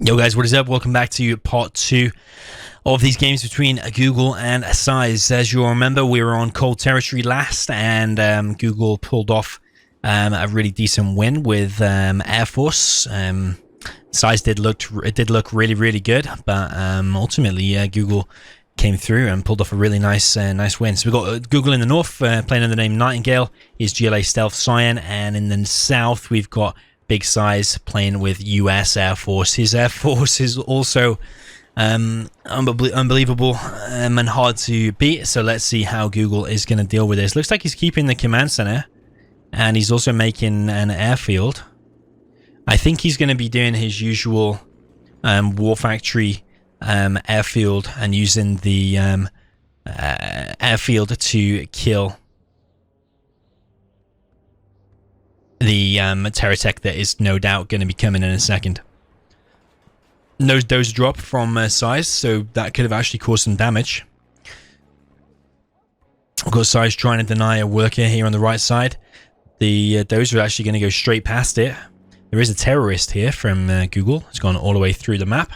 Yo guys, what is up? Welcome back to part 2 of these games between Google and Size. As you'll remember, we were on cold territory last, and Google pulled off a really decent win with Air Force. Size did look really good, but ultimately Google came through and pulled off a really nice win. So we've got Google in the north playing under the name Nightingale. He's GLA Stealth Cyan, and in the south we've got Big Size playing with US Air Force. His Air Force is also unbelievable and hard to beat. So let's see how Google is going to deal with this. Looks like he's keeping the command center, and he's also making an airfield. I think he's going to be doing his usual war factory airfield and using the airfield to kill the Terratech that is no doubt going to be coming in a second. No dose drop from Size, so that could have actually caused some damage. Of course, Size trying to deny a worker here on the right side. The those are actually going to go straight past it. There is a terrorist here from Google. It's gone all the way through the map.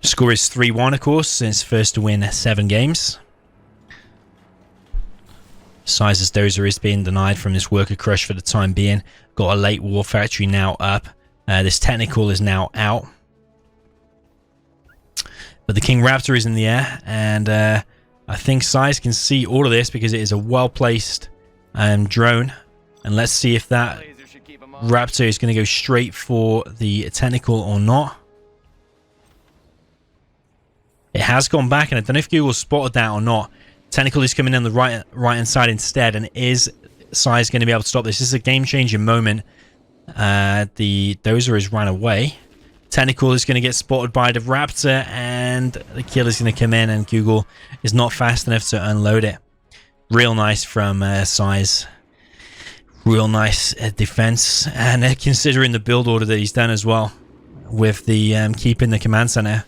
Score is 3-1, of course, since first to win 7 games. Size's dozer is being denied from this worker crush for the time being. Got a late war factory now up. This technical is now out. But the King Raptor is in the air, and I think Size can see all of this because it is a well-placed drone. And let's see if that Raptor is going to go straight for the technical or not. It has gone back, and I don't know if Google spotted that or not. Technical is coming in the right hand side instead, and is Size going to be able to stop this? This is a game-changing moment. The dozer has ran away. Technical is going to get spotted by the Raptor, and the kill is going to come in, and Google is not fast enough to unload it. Real nice from Size. Real nice defense, and considering the build order that he's done as well, with the keeping the command center.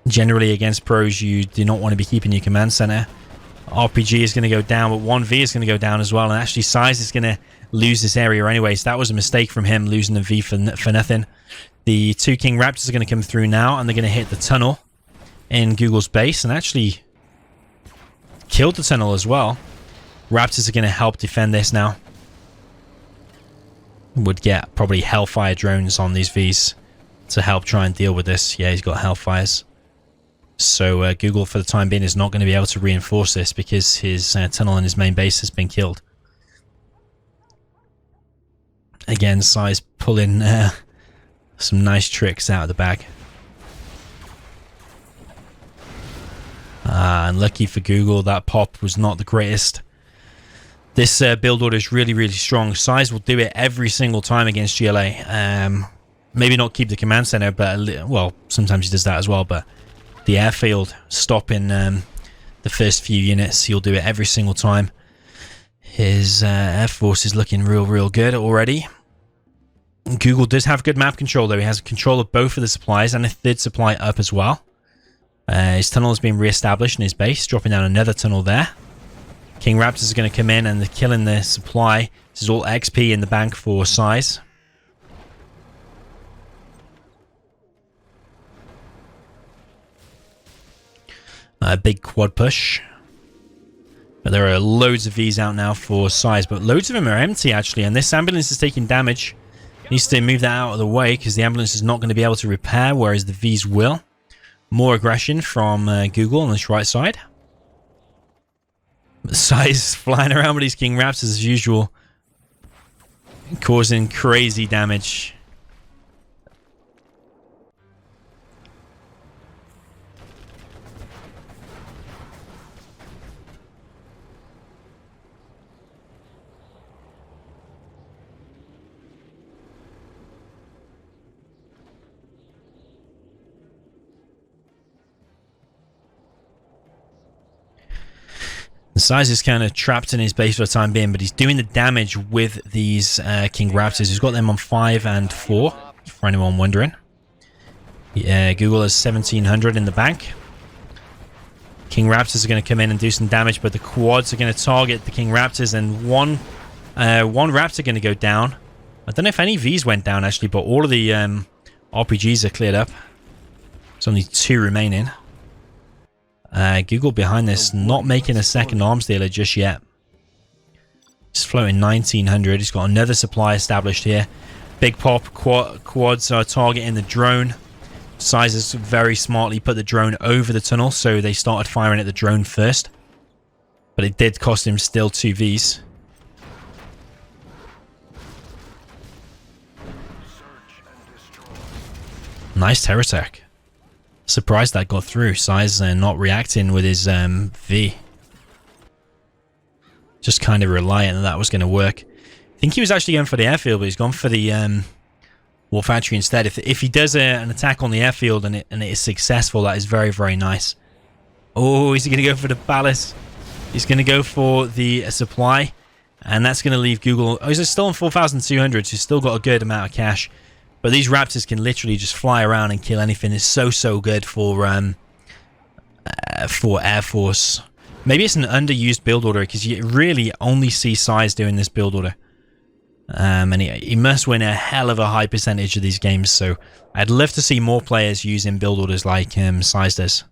Generally against pros, you do not want to be keeping your command center. RPG is going to go down, but 1V is going to go down as well, and actually Size is going to lose this area anyways. That was a mistake from him, losing the V for nothing. The 2 King Raptors are going to come through now, and they're going to hit the tunnel in Google's base, and actually killed the tunnel as well. Raptors are going to help defend this now. Would get probably Hellfire drones on these Vs to help try and deal with this. Yeah, he's got Hellfires. So Google, for the time being, is not going to be able to reinforce this because his tunnel in his main base has been killed. Again, Size pulling some nice tricks out of the bag. Unlucky for Google, that pop was not the greatest. This build order is really strong. Size will do it every single time against GLA. Maybe not keep the command center, but well, sometimes he does that as well, but the airfield stopping the first few units, he'll do it every single time. His Air Force is looking real good already. Google does have good map control though. He has control of both of the supplies and a third supply up as well. His tunnel has been re-established in his base, dropping down another tunnel there. King Raptors is going to come in and they're killing the supply. This is all XP in the bank for Size. A big quad push. But there are loads of Vs out now for Size, but loads of them are empty actually, and this ambulance is taking damage. Needs to move that out of the way because the ambulance is not going to be able to repair, whereas the Vs will. More aggression from Google on this right side. Size flying around with these King Raptors as usual, causing crazy damage. The Size is kind of trapped in his base for the time being, but he's doing the damage with these King Raptors. He's got them on 5 and 4, for anyone wondering. Yeah, Google has 1,700 in the bank. King Raptors are going to come in and do some damage, but the quads are going to target the King Raptors, and one Raptor going to go down. I don't know if any Vs went down actually, but all of the RPGs are cleared up. There's only 2 remaining. Google behind this, not making a second arms dealer just yet. He's floating 1900. He's got another supply established here. Big pop quads are targeting the drone. Sizes very smartly put the drone over the tunnel, so they started firing at the drone first. But it did cost him still 2 Vs. Nice terror attack. Surprised that got through. Size not reacting with his V. Just kind of reliant that was going to work. I think he was actually going for the airfield, but he's gone for the war factory instead. If he does an attack on the airfield and it is successful, that is very, very nice. Oh, is he going to go for the palace? He's going to go for the supply, and that's going to leave Google. Oh, he's still on 4,200, so he's still got a good amount of cash. But these Raptors can literally just fly around and kill anything. It's so good for Air Force. Maybe it's an underused build order, because you really only see Size doing this build order. And he must win a hell of a high percentage of these games, so I'd love to see more players using build orders like Size does.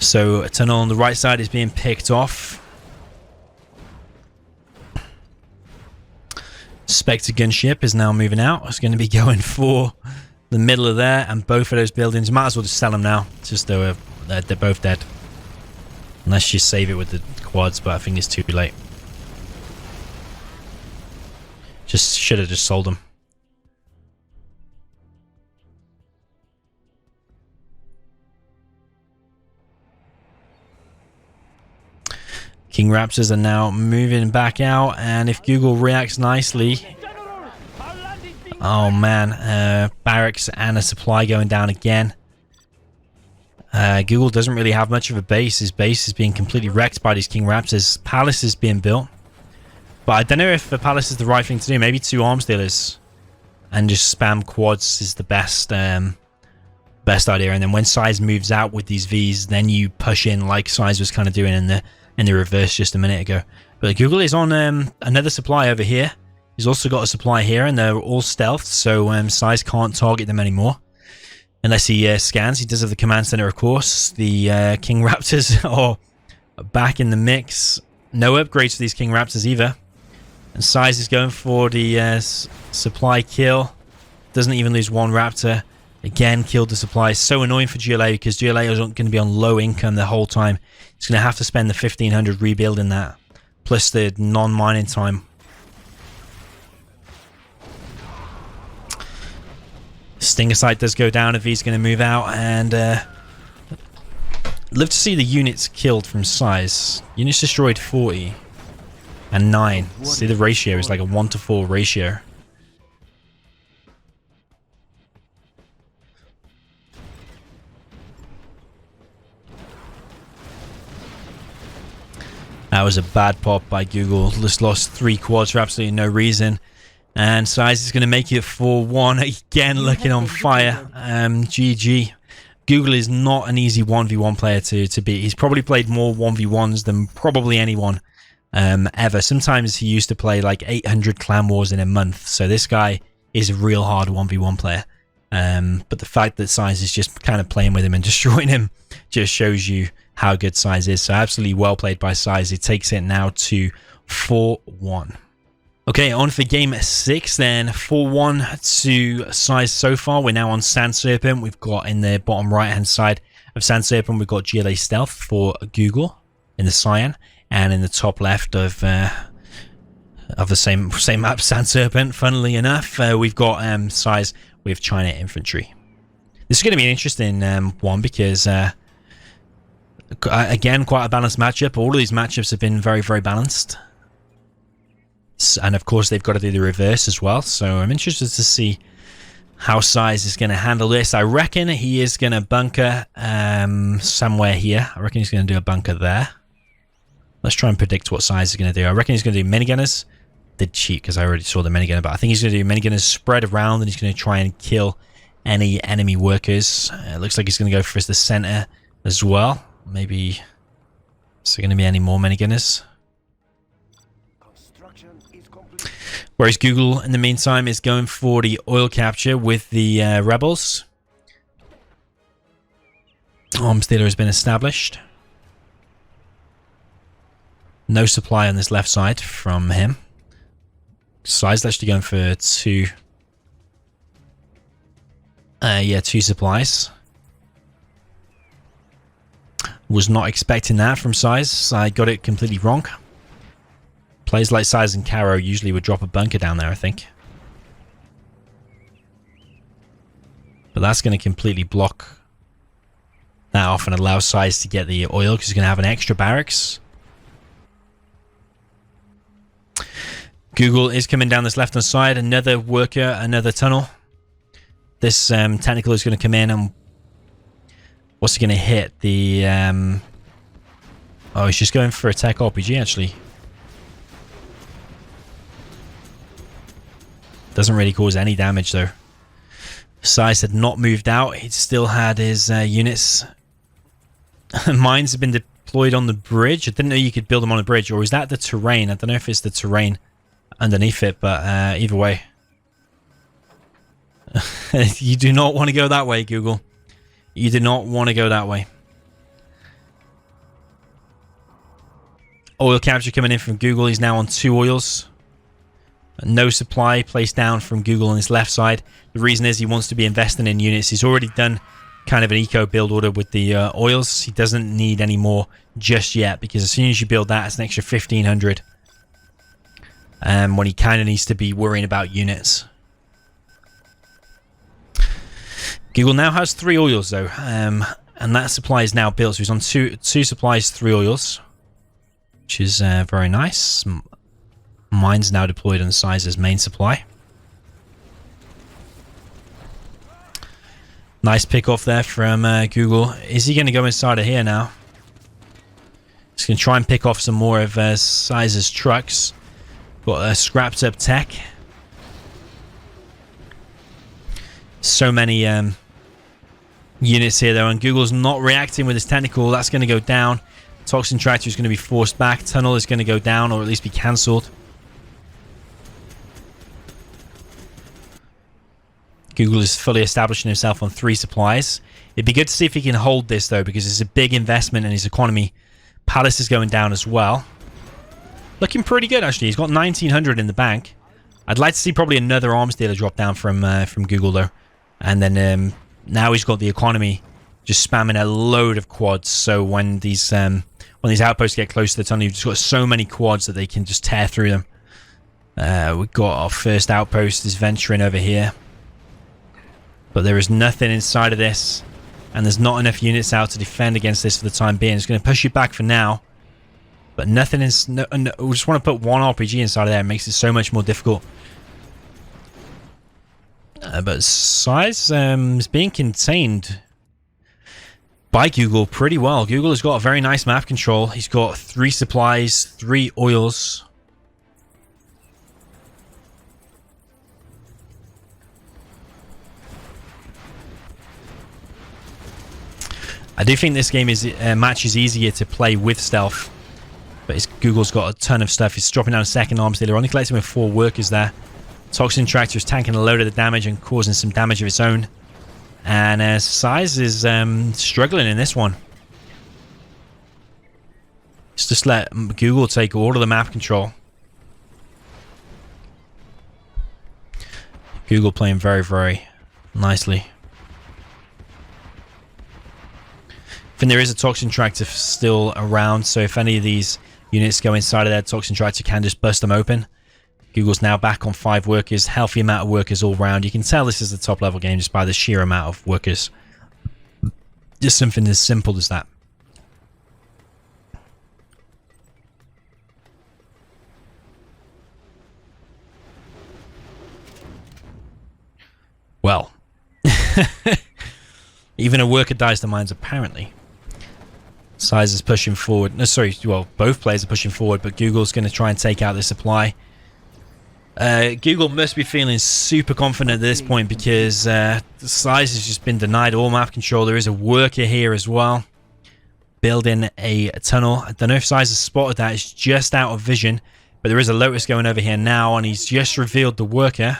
So a tunnel on the right side is being picked off. Spectre gunship is now moving out. It's going to be going for the middle of there, and both of those buildings. Might as well just sell them now, just though they're both dead. Unless you save it with the quads, but I think it's too late. Just should have just sold them. King Raptors are now moving back out, and if Google reacts nicely... Oh man, barracks and a supply going down again. Google doesn't really have much of a base. His base is being completely wrecked by these King Raptors. Palace is being built. But I don't know if the palace is the right thing to do. Maybe 2 arms dealers and just spam quads is the best idea. And then when Size moves out with these Vs, then you push in like Size was kind of doing in the reverse just a minute ago. But Google is on another supply over here. He's also got a supply here, and they're all stealthed, so Size can't target them anymore. Unless he scans. He does have the command center, of course. The King Raptors are back in the mix. No upgrades for these King Raptors either. And Size is going for the supply kill. Doesn't even lose 1 Raptor. Again, killed the supply. So annoying for GLA, because GLA is going to be on low income the whole time. He's going to have to spend the 1,500 rebuilding that, plus the non-mining time. Stinger sight does go down if he's going to move out, and love to see the units killed from Size. Units destroyed 40 and 9. See, the ratio is like a 1-to-4 ratio. That was a bad pop by Google. Just lost 3 quads for absolutely no reason. And Size is going to make it 4-1. Again, looking on fire. GG. Google is not an easy 1v1 player to beat. He's probably played more 1v1s than probably anyone ever. Sometimes he used to play like 800 clan wars in a month. So this guy is a real hard 1v1 player. But the fact that Size is just kind of playing with him and destroying him just shows you how good Size is. So absolutely well played by Size. He takes it now to 4-1. Okay, on for game 6 then. 4-1 to Size so far. We're now on Sand Serpent. We've got in the bottom right hand side of Sand Serpent, we've got GLA Stealth for Google in the Cyan, and in the top left of the same map, Sand Serpent, funnily enough, we've got Size with China Infantry. This is going to be an interesting one, because again, quite a balanced matchup. All of these matchups have been very, very balanced. And of course, they've got to do the reverse as well. So I'm interested to see how Size is going to handle this. I reckon he is going to bunker somewhere here. I reckon he's going to do a bunker there. Let's try and predict what Size is going to do. I reckon he's going to do minigunners. Did cheat because I already saw the minigunner, but I think he's going to do minigunners spread around, and he's going to try and kill any enemy workers. It looks like he's going to go for the center as well. Maybe Is there going to be any more minigunners? Whereas Google, in the meantime, is going for the oil capture with the rebels. Arms dealer has been established. No supply on this left side from him. Size actually going for two. Two supplies. Was not expecting that from Size. I got it completely wrong. Players like Size and Caro usually would drop a bunker down there, I think. But that's going to completely block that off and allow Size to get the oil because he's going to have an extra barracks. Google is coming down this left-hand side. Another worker, another tunnel. This technical is going to come in and what's he going to hit? The oh, he's just going for a tech RPG actually. Doesn't really cause any damage though. Size had not moved out. He still had his units. Mines have been deployed on the bridge. I didn't know you could build them on a bridge, or is that the terrain? I don't know if it's the terrain underneath it, but either way. You do not want to go that way, Google. You do not want to go that way. Oil capture coming in from Google. He's now on 2 oils. No supply placed down from Google on his left side. The reason is he wants to be investing in units. He's already done kind of an eco build order with the oils. He doesn't need any more just yet, because as soon as you build that, it's an extra 1,500. When he kind of needs to be worrying about units. Google now has 3 oils though, and that supply is now built. So he's on two supplies, 3 oils, which is very nice. Mine's now deployed on Size's main supply. Nice pick off there from Google. Is he going to go inside of here now? He's going to try and pick off some more of Size's trucks. Got a scrapped up tech. So many units here though, and Google's not reacting with his technical. That's going to go down. Toxin tractor is going to be forced back. Tunnel is going to go down, or at least be cancelled. Google is fully establishing himself on 3 supplies. It'd be good to see if he can hold this though, because it's a big investment in his economy. Palace is going down as well. Looking pretty good actually. He's got 1,900 in the bank. I'd like to see probably another arms dealer drop down from Google though, and then now he's got the economy just spamming a load of quads. So when these outposts get close to the tunnel, you've just got so many quads that they can just tear through them. We've got our first outpost is venturing over here, but there is nothing inside of this, and there's not enough units out to defend against this for the time being. It's going to push you back for now, but nothing is. No, we just want to put 1 RPG inside of there. It makes it so much more difficult. But Size is being contained by Google pretty well. Google has got a very nice map control. He's got 3 supplies, 3 oils. I do think this game is match is easier to play with stealth, but Google's got a ton of stuff. He's dropping down a second arms dealer, only collecting with 4 workers there. Toxin tractor is tanking a load of the damage and causing some damage of its own. And Size is struggling in this one. Just let Google take all of the map control. Google playing very, very nicely. I think there is a Toxin tractor still around, so if any of these units go inside of their Toxin tractor, can just bust them open. Google's now back on 5 workers, healthy amount of workers all round. You can tell this is the top level game just by the sheer amount of workers. Just something as simple as that. Well, even a worker dies to mines apparently. Size is pushing forward. No, sorry, well, both players are pushing forward, but Google's going to try and take out the supply. Google must be feeling super confident at this point, because the Size has just been denied all map control. There is a worker here as well. building a tunnel. I don't know if Size has spotted that. It's just out of vision. But there is a Lotus going over here now, and he's just revealed the worker.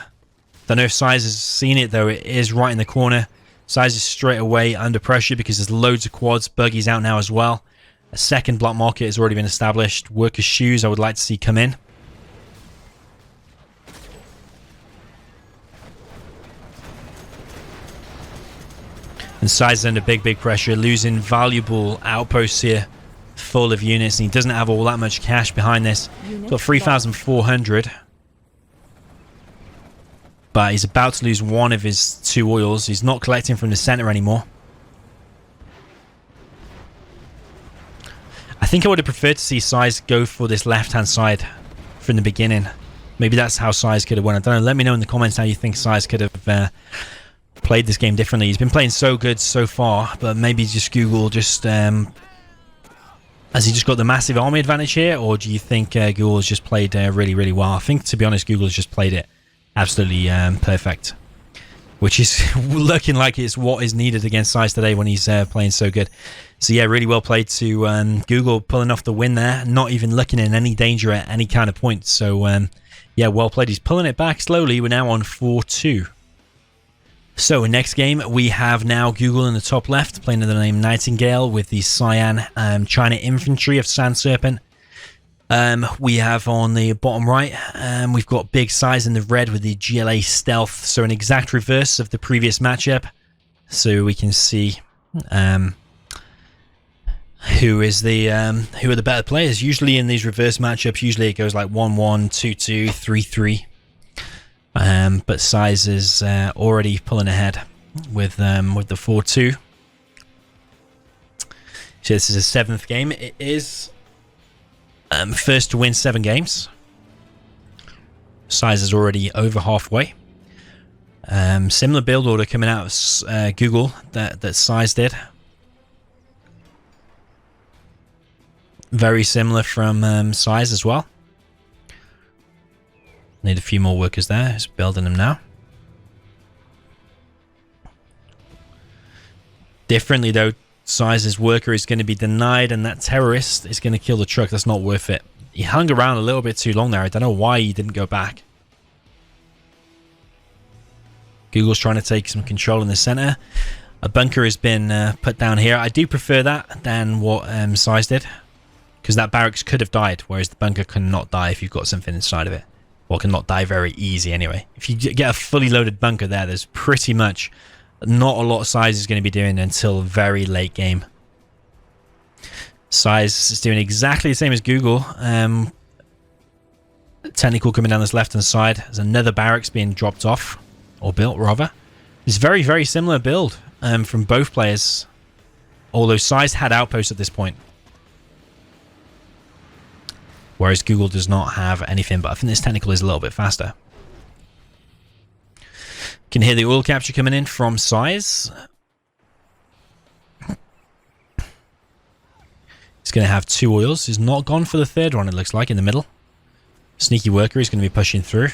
Don't know if Size has seen it, though. It is right in the corner. Size is straight away under pressure because there's loads of quads. Buggy's out now as well. A second block market has already been established. Worker's shoes I would like to see come in. And Size is under big pressure, losing valuable outposts here, full of units, and he doesn't have all that much cash behind this. He's got 3,400. But he's about to lose one of his 2 oils. He's not collecting from the center anymore. I think I would have preferred to see Size go for this left-hand side from the beginning. Maybe that's how Size could have won. I don't know. Let me know in the comments how you think Size could have played this game differently. He's been playing so good so far, but maybe just Google just... has he just got the massive army advantage here, or do you think Google has just played really well? I think, to be honest, Google has just played it absolutely perfect, which is looking like it's what is needed against Size today when he's playing so good. So yeah, really well played to Google, pulling off the win there, not even looking in any danger at any kind of point. So yeah, well played. He's pulling it back slowly. We're now on 4-2. So next game, we have now Google in the top left, playing under the name Nightingale with the Cyan China Infantry of Sand Serpent. We have on the bottom right, we've got Big Size in the red with the GLA Stealth, so an exact reverse of the previous matchup. So we can see who are the better players. Usually in these reverse matchups, usually it goes like 1-1, 2-2, 3-3. But Size is already pulling ahead with the 4-2. So this is a 7th game. It is first to win 7 games. Size is already over halfway. Similar build order coming out of Google that Size did. Very similar from Size as well. Need a few more workers there. Just building them now. Differently though, Size's worker is going to be denied, and that terrorist is going to kill the truck. That's not worth it. He hung around a little bit too long there. I don't know why he didn't go back. Google's trying to take some control in the center. A bunker has been put down here. I do prefer that than what Size did, because that barracks could have died, whereas the bunker cannot die if you've got something inside of it. Well, cannot die very easy anyway. If you get a fully loaded bunker there, there's pretty much not a lot of Size is going to be doing until very late game. Size is doing exactly the same as Google. Technical coming down this left-hand side. There's another barracks being dropped off, or built rather. It's very similar build from both players, although Size had outposts at this point, whereas Google does not have anything. But I think this technical is a little bit faster. Can hear the oil capture coming in from Size. He's going to have 2 oils. He's not gone for the 3rd one, it looks like, in the middle. Sneaky worker is going to be pushing through.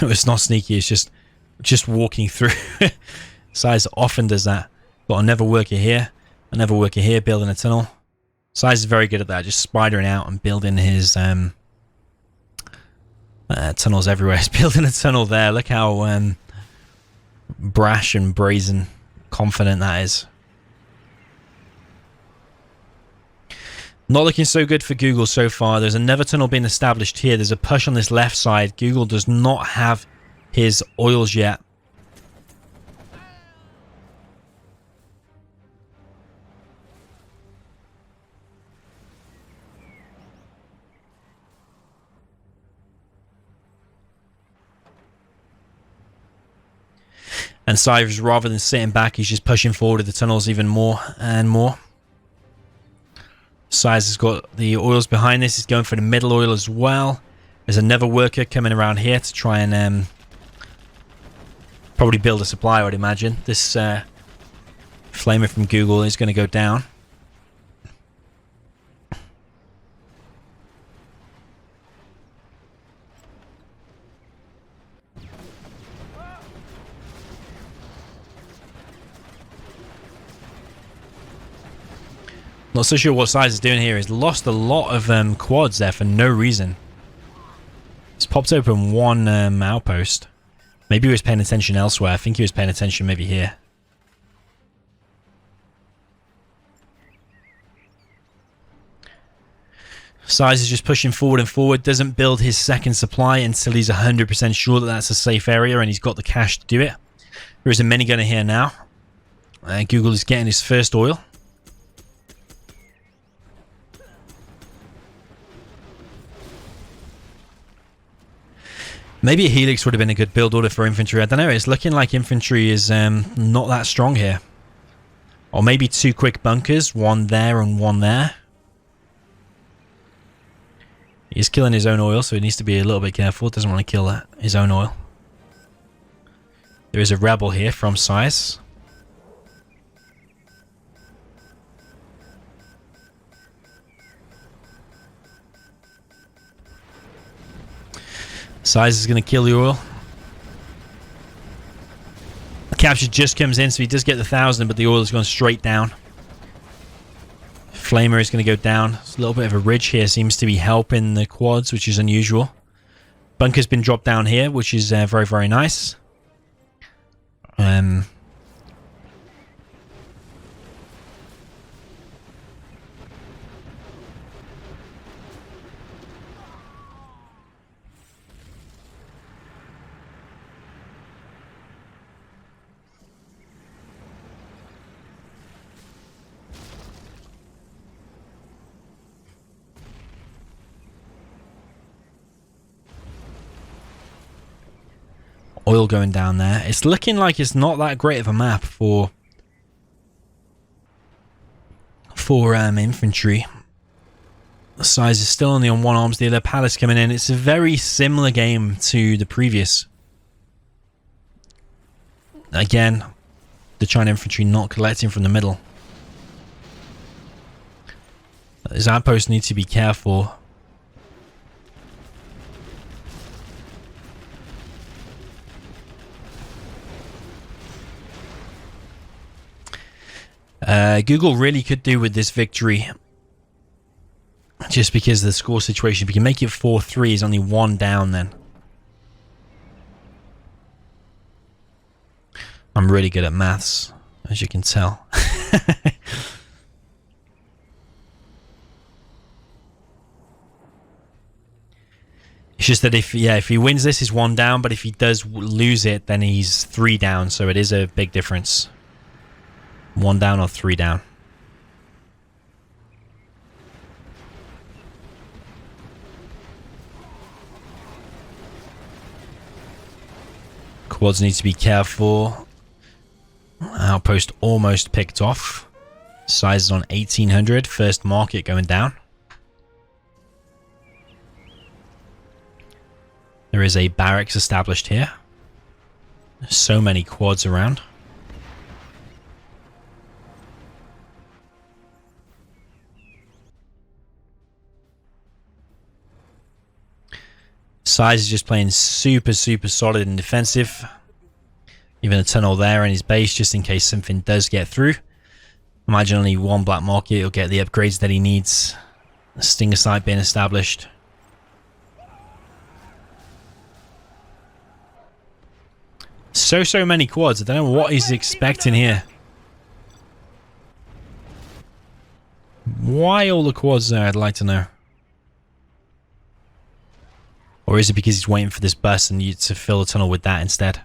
It's not sneaky, it's just walking through. Size often does that. Got another worker here, building a tunnel. Size is very good at that, just spidering out and building his tunnels everywhere. He's building a tunnel there. Look how brash and brazen, confident that is. Not looking so good for Google so far. There's another tunnel being established here. There's a push on this left side. Google does not have his oils yet. And Size, rather than sitting back, he's just pushing forward the tunnels even more and more. Size has got the oils behind this. He's going for the middle oil as well. There's another worker coming around here to try and probably build a supply, I would imagine. This flamer from Google is going to go down. Not so sure what Size is doing here. He's lost a lot of quads there for no reason. He's popped open one outpost. Maybe he was paying attention elsewhere. I think he was paying attention maybe here. Size is just pushing forward and forward. Doesn't build his second supply until he's 100% sure that that's a safe area and he's got the cash to do it. There is a minigunner here now. Google is getting his first oil. Maybe a Helix would have been a good build order for infantry. I don't know. It's looking like infantry is not that strong here. Or maybe two quick bunkers. One there and one there. He's killing his own oil, so he needs to be a little bit careful. Doesn't want to kill his own oil. There is a rebel here from Size. Size is going to kill the oil. The capture just comes in, so he does get the 1,000, but the oil has gone straight down. Flamer is going to go down. There's a little bit of a ridge here. Seems to be helping the quads, which is unusual. Bunker's been dropped down here, which is very, very nice. Oil going down there. It's looking like it's not that great of a map for infantry. The Size is still only on one arms dealer. Palace coming in. It's a very similar game to the previous. Again, the China infantry not collecting from the middle. His outposts need to be careful. Google really could do with this victory. Just because of the score situation. If we can make it 4-3, he's only one down then. I'm really good at maths, as you can tell. It's just that if he wins this, he's one down, but if he does lose it, then he's 3 down, so it is a big difference. 1 down or 3 down. Quads need to be careful. Outpost almost picked off. Size is on 1800. First market going down. There is a barracks established here. There's so many quads around. Size is just playing super solid and defensive. Even a tunnel there in his base just in case something does get through. Imagine only one black market, he'll get the upgrades that he needs. The stinger site being established. So many quads. I don't know what he's expecting here. Why all the quads there, I'd like to know. Or is it because he's waiting for this bus and you to fill the tunnel with that instead?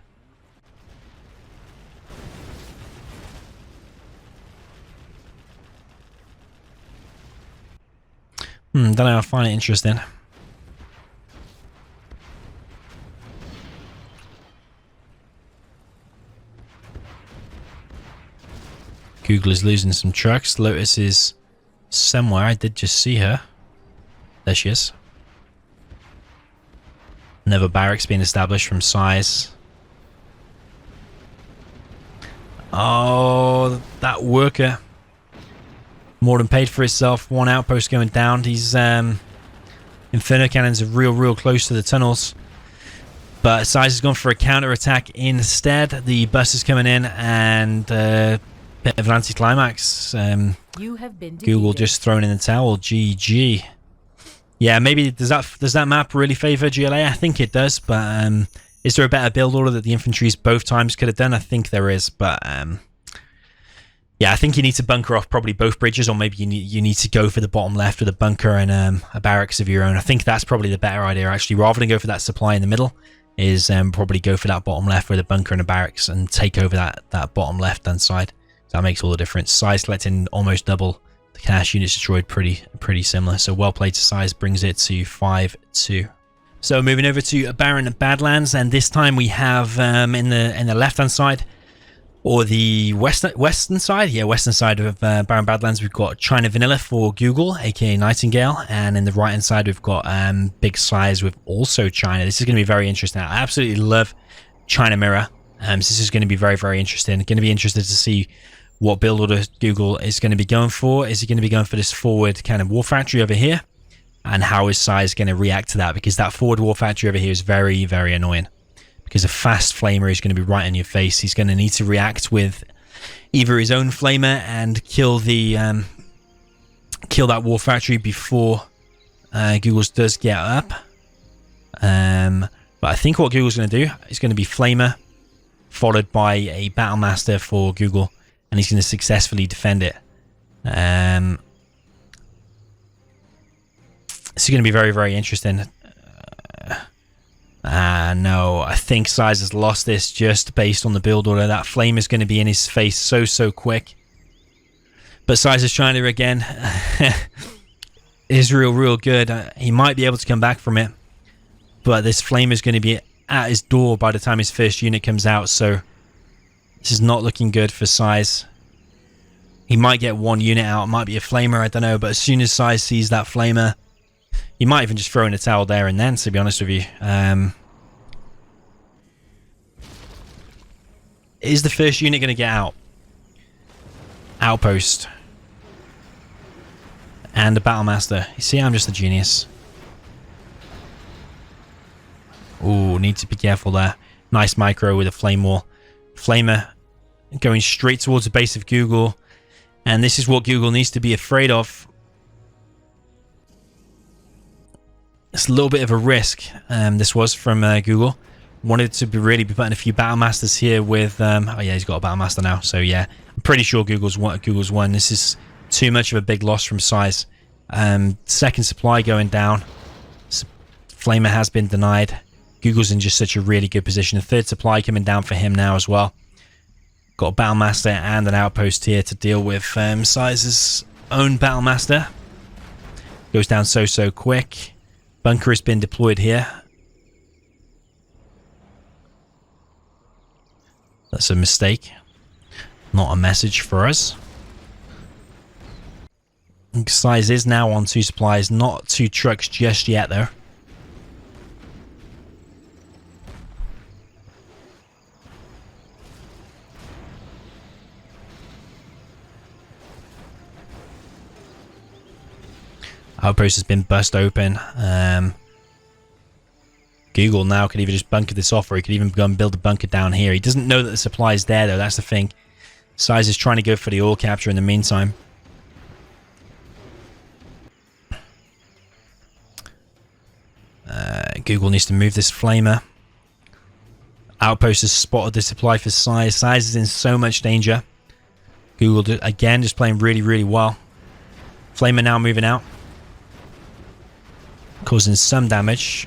Don't know, I find it interesting. Google is losing some trucks. Lotus is somewhere. I did just see her. There she is. Another barracks being established from Size. Oh, that worker. More than paid for itself. One outpost going down. These Inferno cannons are real close to the tunnels. But Size has gone for a counter attack instead. The bus is coming in and Bit of an anticlimax. You have been Google defeated. just thrown in the towel. GG. Yeah, maybe does that map really favor GLA? I think it does, but is there a better build order that the infantries both times could have done? I think there is, but yeah, I think you need to bunker off probably both bridges, or maybe you need to go for the bottom left with a bunker and a barracks of your own. I think that's probably the better idea, actually, rather than go for that supply in the middle. Is probably go for that bottom left with a bunker and a barracks and take over that bottom left hand side. That makes all the difference. Size collecting almost double. The cash units destroyed pretty similar. So well played to Size brings it to 5-2. So moving over to Barren Badlands, and this time we have in the left hand side, or the western side, yeah, western side of Barren Badlands, we've got China Vanilla for Google, aka Nightingale, and in the right hand side we've got Big Size with also China. This is going to be very interesting. I absolutely love China Mirror. So this is going to be very interesting. Going to be interested to see what build order Google is going to be going for. Is he going to be going for this forward kind of war factory over here? And how is Size going to react to that? Because that forward war factory over here is very annoying. Because a fast flamer is going to be right in your face. He's going to need to react with either his own flamer and kill the kill that war factory before Google's does get up. But I think what Google's going to do is going to be flamer followed by a battle master for Google, and he's going to successfully defend it. This is going to be very interesting. No, I think Size has lost this just based on the build order. That flame is going to be in his face so quick. But Size is trying to again. Is real good. He might be able to come back from it. But this flame is going to be at his door by the time his first unit comes out. So this is not looking good for Size. He might get one unit out. It might be a flamer, I don't know. But as soon as Size sees that flamer, he might even just throw in a towel there and then, to be honest with you. Is the first unit going to get out? Outpost. And a battle master. You see, I'm just a genius. Ooh, need to be careful there. Nice micro with a flame wall. Flamer going straight towards the base of Google. And this is what Google needs to be afraid of. It's a little bit of a risk. This was from Google. Wanted to be putting a few battle masters here with. Oh yeah, he's got a battle master now. So yeah, I'm pretty sure Google's won. This is too much of a big loss from Size. Second supply going down. Flamer has been denied. Google's in just such a really good position. A third supply coming down for him now as well. Got a battle master and an outpost here to deal with. Size's own battle master goes down so quick. Bunker has been deployed here. That's a mistake. Not a message for us. Size is now on 2 supplies, not 2 trucks just yet though. Outpost has been burst open. Google now could either just bunker this off, or he could even go and build a bunker down here. He doesn't know that the supply is there though, that's the thing. Size is trying to go for the oil capture in the meantime. Google needs to move this flamer. Outpost has spotted the supply for Size. Size is in so much danger. Google again just playing really well. Flamer now moving out, causing some damage.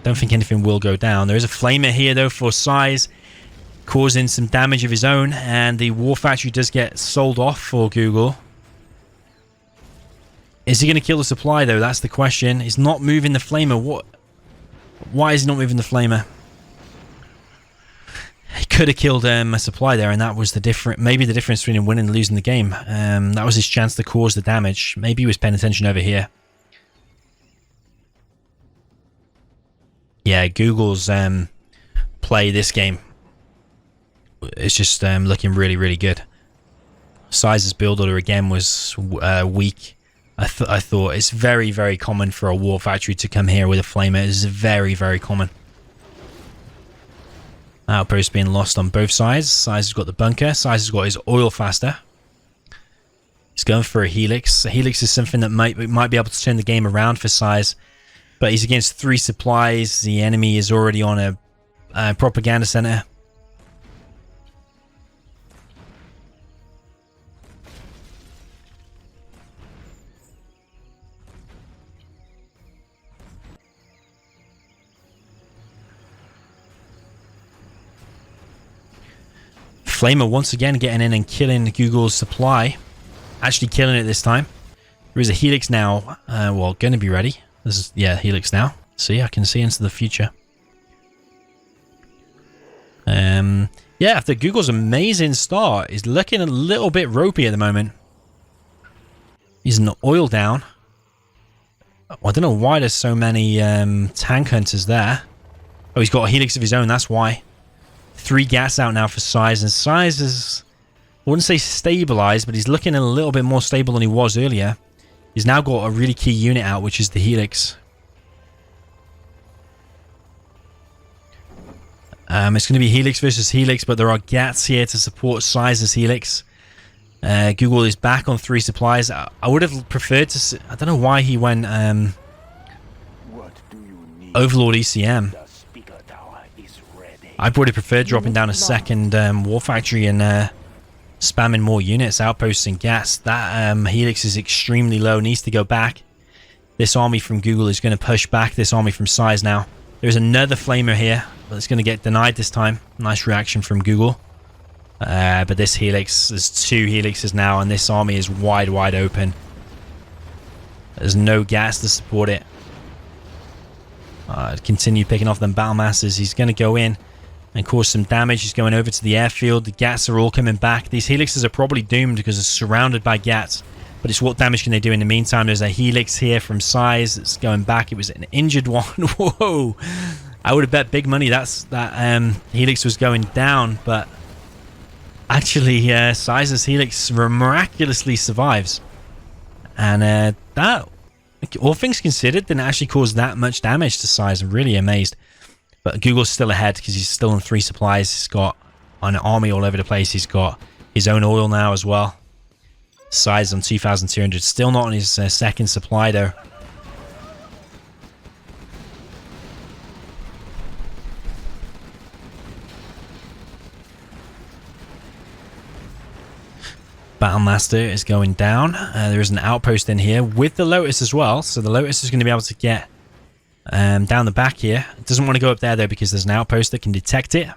Don't think anything will go down. There is a flamer here though for Size, causing some damage of his own, and the war factory does get sold off for Google. Is he going to kill the supply though? That's the question. He's not moving the flamer. What? Why is he not moving the flamer? He could have killed a supply there, and that was maybe the difference between him winning and losing the game. That was his chance to cause the damage. Maybe he was paying attention over here. Yeah, Google's play this game, it's just looking really good. Size's build order again was weak. I thought it's very common for a war factory to come here with a flamer. It's very common. Outpost being lost on both sides. Size has got the bunker. Size has got his oil faster. He's going for a helix. A helix is something that might be able to turn the game around for Size. But he's against 3 supplies. The enemy is already on a propaganda center. Flamer once again getting in and killing Google's supply. Actually killing it this time. There is a helix now. Well, going to be ready. This is, yeah, helix now. See, I can see into the future. Yeah, after Google's amazing start, is looking a little bit ropey at the moment. He's an oil down. I don't know why there's so many tank hunters there. Oh, he's got a helix of his own, that's why. 3 gas out now for Size, and Size is, I wouldn't say stabilized, but he's looking a little bit more stable than he was earlier. He's now got a really key unit out, which is the helix. It's going to be helix versus helix, but there are gats here to support Size's helix. Google is back on 3 supplies. I would have preferred to see, I don't know why he went Overlord ECM. I would have preferred dropping down a second war factory and spamming more units, outposts and gas. That helix is extremely low, needs to go back. This army from Google is going to push back this army from Size now. There's another flamer here, but it's going to get denied this time. Nice reaction from Google. But this helix, there's 2 helixes now, and this army is wide open. There's no gas to support it. Continue picking off them battle masters. He's going to go in and cause some damage. He's going over to the airfield. The gats are all coming back. These helixes are probably doomed because they're surrounded by gats. But it's what damage can they do in the meantime. There's a helix here from Size that's going back. It was an injured one. Whoa! I would have bet big money that helix was going down, but actually Size's helix miraculously survives. And that, all things considered, didn't actually cause that much damage to Size. I'm really amazed. But Google's still ahead because he's still on 3 supplies. He's got an army all over the place. He's got his own oil now as well. Size on 2,200. Still not on his second supply though. Battlemaster is going down. There is an outpost in here with the Lotus as well. So the Lotus is going to be able to get down the back here. It doesn't want to go up there though because there's an outpost that can detect it.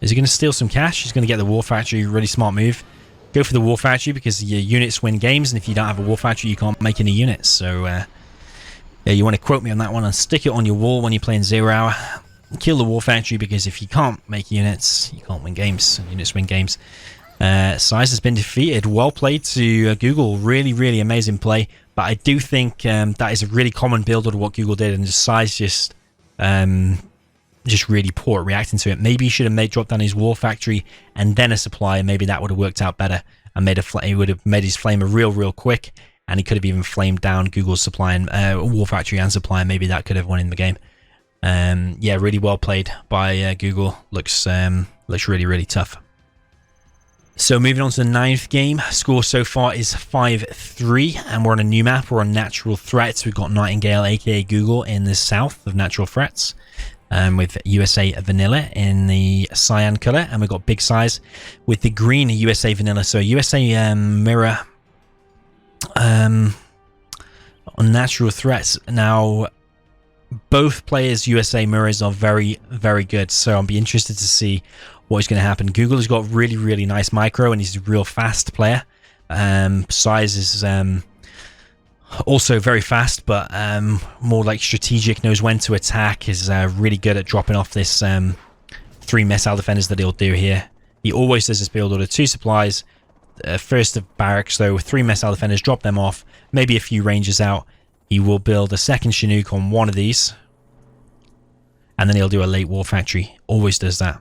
Is he going to steal some cash? He's going to get the war factory. Really smart move. Go for the war factory because your units win games, and if you don't have a war factory you can't make any units. So yeah, you want to quote me on that one and stick it on your wall when you're playing 0 Hour. Kill the war factory because if you can't make units you can't win games, and units win games. Size has been defeated. Well played to Google. Really amazing play. But I do think that is a really common build of what Google did, and Size just really poor at reacting to it. Maybe he should have dropped down his war factory and then a supply, and maybe that would have worked out better and he would have made his flamer real quick, and he could have even flamed down Google's supply and war factory and supply, and maybe that could have won in the game. Yeah, really well played by Google. Looks really tough. So moving on to the 9th game, score so far is 5-3, and we're on a new map. We're on Natural Threats. We've got Nightingale, aka Google, in the south of Natural Threats, with USA Vanilla in the cyan color, and we've got Big Size with the green USA Vanilla. So USA mirror on Natural Threats. Now, both players' USA mirrors are very good, so I'll be interested to see what is going to happen. Google has got really nice micro, and he's a real fast player. Size is also very fast, but more like strategic, knows when to attack, is really good at dropping off this 3 missile defenders that he'll do here. He always does this build order: 2 supplies, first of barracks though, 3 missile defenders, drop them off, maybe a few rangers out. He will build a second Chinook on one of these, and then he'll do a late war factory. Always does that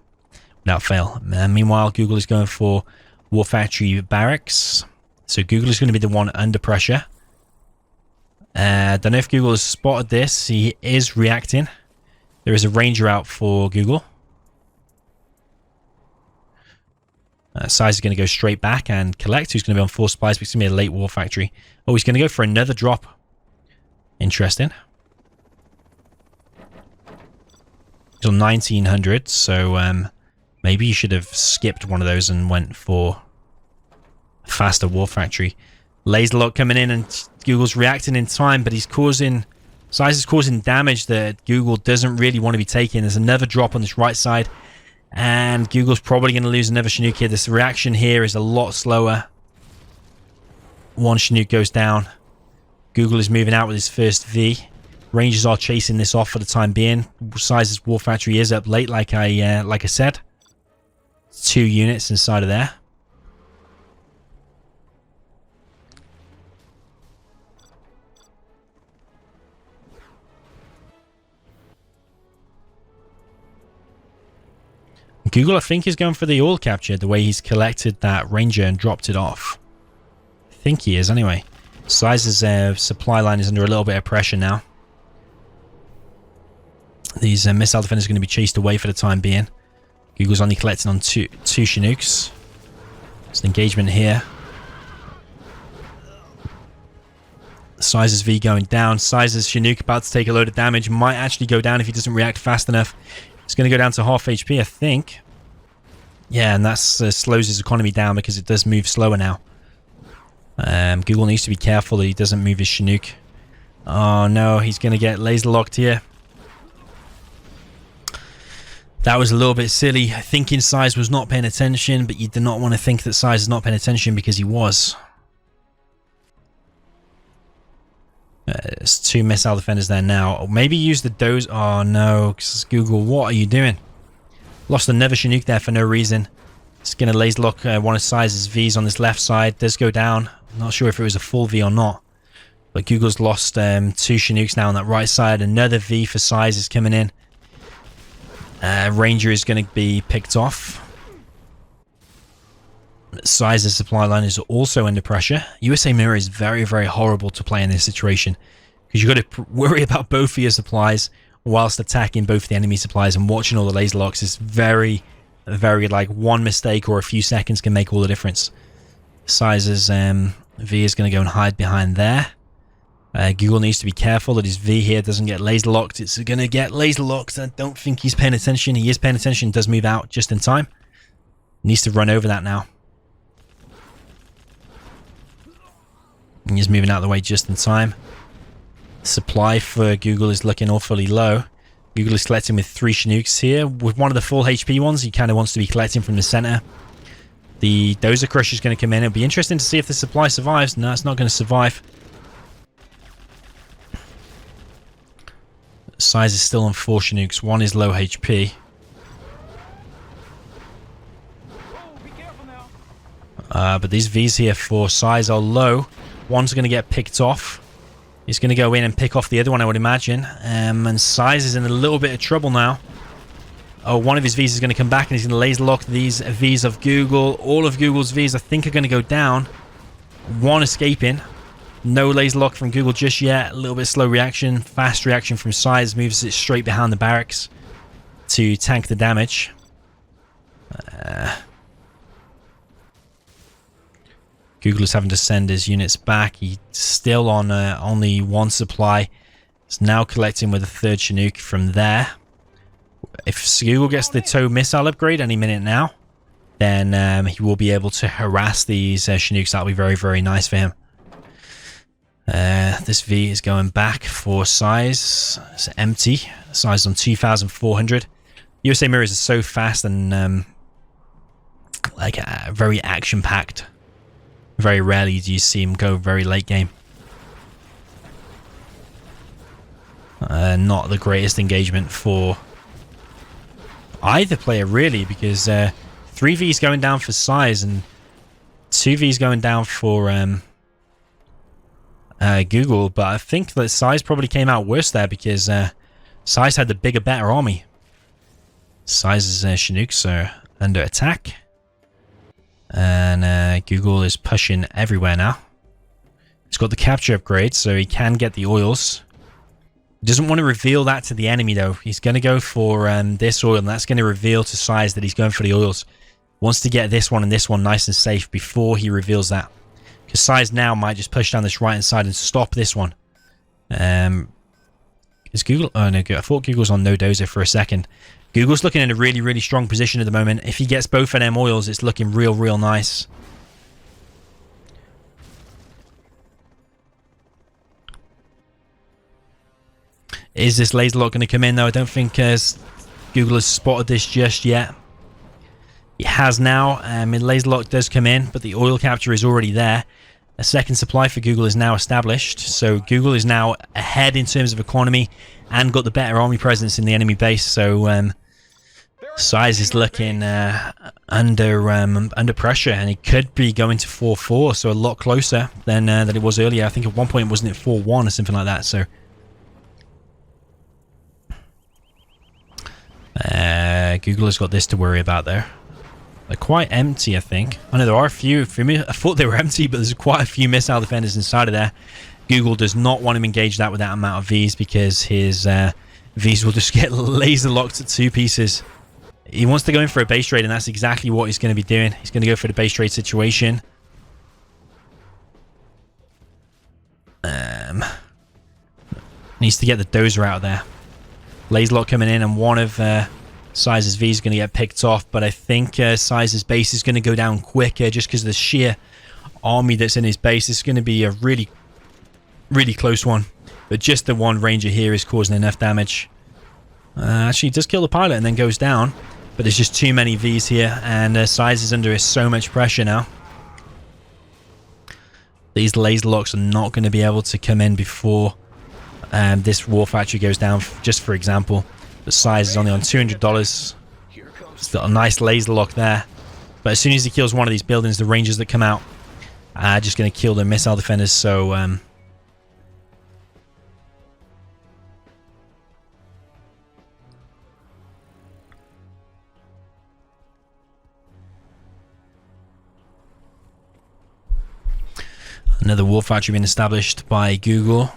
without fail. Meanwhile, Google is going for war factory barracks. So Google is going to be the one under pressure. Don't know if Google has spotted this. He is reacting. There is a Ranger out for Google. Size is going to go straight back and collect. Who's going to be on 4 supplies, but it's going to be a late war factory. Oh, he's going to go for another drop. Interesting. He's on 1900, so maybe you should have skipped one of those and went for a faster war factory. Laser lock coming in, and Google's reacting in time, but he's causing... Size is causing damage that Google doesn't really want to be taking. There's another drop on this right side. And Google's probably going to lose another Chinook here. This reaction here is a lot slower. One Chinook goes down. Google is moving out with his first V. Rangers are chasing this off for the time being. Size's war factory is up late, like I said. 2 units inside of there. Google, I think, is going for the oil capture, the way he's collected that Ranger and dropped it off. I think he is, anyway. Size's supply line is under a little bit of pressure now. These missile defenders are going to be chased away for the time being. Google's only collecting on two Chinooks. There's an engagement here. Size's V going down. Size's Chinook about to take a load of damage. Might actually go down if he doesn't react fast enough. It's going to go down to half HP, I think. Yeah, and that slows his economy down because it does move slower now. Google needs to be careful that he doesn't move his Chinook. Oh no, he's going to get laser locked here. That was a little bit silly. Thinking Size was not paying attention, but you do not want to think that Size is not paying attention because he was. There's 2 missile defenders there now. Maybe use the doze. Oh no, Google, what are you doing? Lost another Chinook there for no reason. It's going to laser lock one of Size's Vs on this left side. Does go down. Not sure if it was a full V or not. But Google's lost 2 Chinooks now on that right side. Another V for Size is coming in. Ranger is going to be picked off. Size's supply line is also under pressure. USA Mirror is very, very horrible to play in this situation. Because you've got to worry about both of your supplies whilst attacking both the enemy supplies, and watching all the laser locks is very, very, like, one mistake or a few seconds can make all the difference. Size's V is going to go and hide behind there. Google needs to be careful that his V here doesn't get laser locked. It's going to get laser locked. I don't think he's paying attention. He is paying attention, does move out just in time. Needs to run over that now. And he's moving out of the way just in time. Supply for Google is looking awfully low. Google is collecting with 3 Chinooks here. With one of the full HP ones, he kind of wants to be collecting from the center. The Dozer Crusher is going to come in. It'll be interesting to see if the supply survives. No, it's not going to survive. Size is still on 4 Chinooks. 1 is low HP. But these Vs here for Size are low. One's going to get picked off. He's going to go in and pick off the other one, I would imagine. And Size is in a little bit of trouble now. Oh, one of his Vs is going to come back and he's going to laser lock these Vs of Google. All of Google's Vs, I think, are going to go down. One escaping. No laser lock from Google just yet. A little bit slow reaction. Fast reaction from Size. Moves it straight behind the barracks to tank the damage. Google is having to send his units back. He's still on only 1 supply. He's now collecting with a 3rd Chinook from there. If Google gets the TOW missile upgrade any minute now, then he will be able to harass these Chinooks. That'll be very, very nice for him. This V is going back for Size. It's empty. Size on 2,400. USA Mirrors are so fast and like very action-packed. Very rarely do you see him go very late game. Not the greatest engagement for either player, really, because 3 Vs going down for Size and 2 Vs going down for Google. But I think that Size probably came out worse there because Size had the bigger, better army. Size's Chinooks are under attack. And Google is pushing everywhere now. He's got the capture upgrade, so he can get the oils. Doesn't want to reveal that to the enemy, though. He's going to go for this oil, and that's going to reveal to Size that he's going for the oils. Wants to get this one and this one nice and safe before he reveals that. Because Size now might just push down this right-hand side and stop this one. Is Google... Oh, no, I thought Google's on no dozer for a second. Google's looking in a really, really strong position at the moment. If he gets both of them oils, it's looking real, real nice. Is this laser lock going to come in, though? I don't think Google has spotted this just yet. It has now. Laser lock does come in, but the oil capture is already there. A second supply for Google is now established. So Google is now ahead in terms of economy and got the better army presence in the enemy base. So Size is looking under pressure, and it could be going to 4-4, so a lot closer than it was earlier. I think at one point, wasn't it 4-1 or something like that? So Google has got this to worry about there. They're quite empty, I think. I know there are a few. For me, I thought they were empty, but there's quite a few missile defenders inside of there. Google does not want to engage that with that amount of Vs, because his Vs will just get laser locked at 2 pieces. He wants to go in for a base trade, and that's exactly what he's going to be doing. He's going to go for the base trade situation. Needs to get the dozer out of there. Laser lock coming in, and one of Size's V is going to get picked off, but I think Size's base is going to go down quicker just because of the sheer army that's in his base. It's going to be a really, really close one, but just the one ranger here is causing enough damage. Actually, he does kill the pilot and then goes down, but there's just too many Vs here, and Size is under so much pressure now. These laser locks are not going to be able to come in before this war factory goes down, just for example. The Size is only on $200. It's got a nice laser lock there. But as soon as he kills one of these buildings, the rangers that come out are just going to kill the missile defenders. So another war factory being established by Google.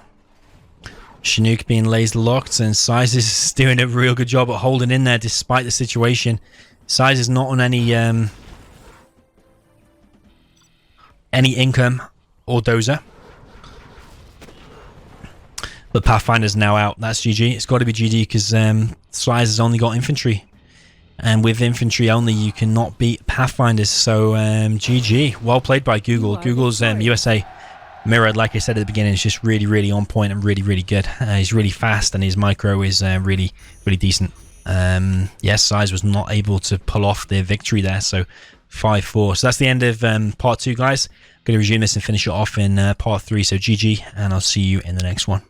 Chinook being laser locked, and Size is doing a real good job at holding in there despite the situation. Size is not on any income or dozer, but Pathfinder's now out. That's GG. It's got to be GG because Size has only got infantry, and with infantry only you cannot beat Pathfinders. So GG. Well played by Google. Google's USA mirrored, like I said at the beginning, is just really, really on point and really, really good. He's really fast, and his micro is really, really decent. Yes, Size was not able to pull off their victory there, so 5-4. So that's the end of part 2, guys. I'm going to resume this and finish it off in part 3. So GG, and I'll see you in the next one.